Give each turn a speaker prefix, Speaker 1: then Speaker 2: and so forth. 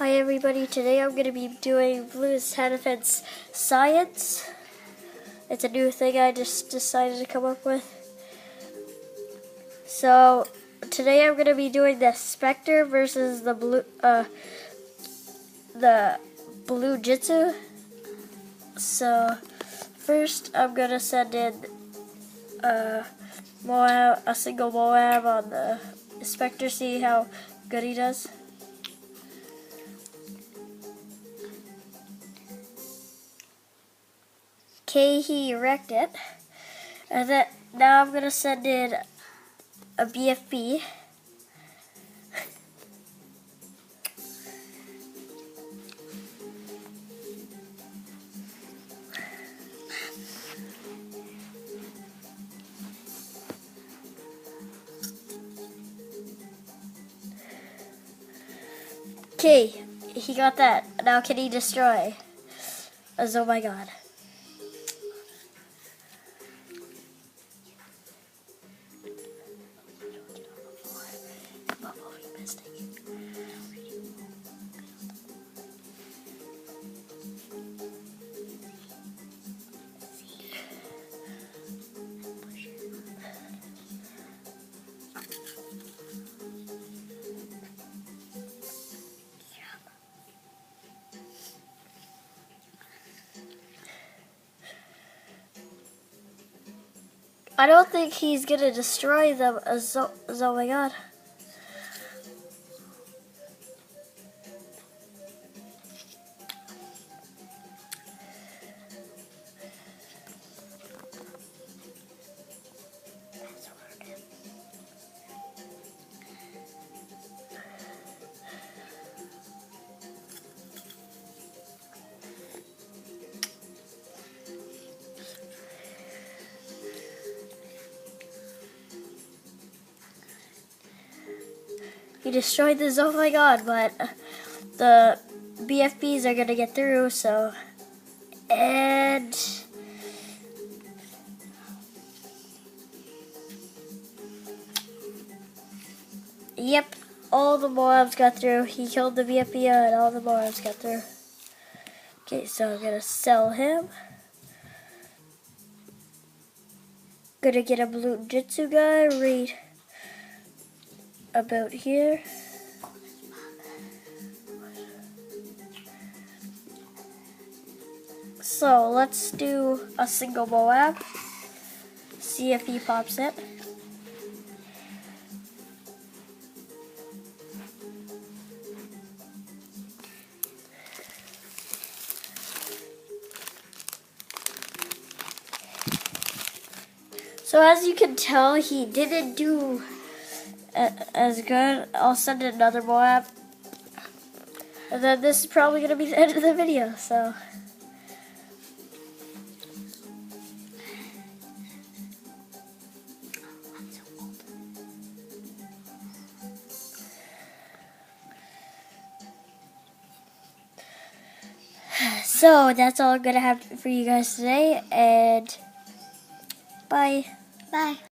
Speaker 1: Hi everybody, today I'm going to be doing Blue's Tower Defense Science. It's a new thing I just decided to come up with. So, today I'm going to be doing the Spectre versus the Blue Jitsu. So, first I'm going to send in Moab, a single Moab on the Spectre, see how good he does. Okay, he wrecked it. And then now I'm gonna send in a BFB. Okay, he got that. Now can he destroy? Oh my god. I don't think he's gonna destroy them. Oh my god. He destroyed this, oh my god, but the BFBs are gonna get through, so. And. Yep, all the mobs got through. He killed the BFB and all the mobs got through. Okay, so I'm gonna sell him. Gonna get a Blue Jitsu guy, read about here. So let's do a single Moab. See if he pops it. So as you can tell, he didn't do as good. I'll send another Moab. And then this is probably going to be the end of the video, so. So that's all I'm going to have for you guys today, and bye.
Speaker 2: Bye.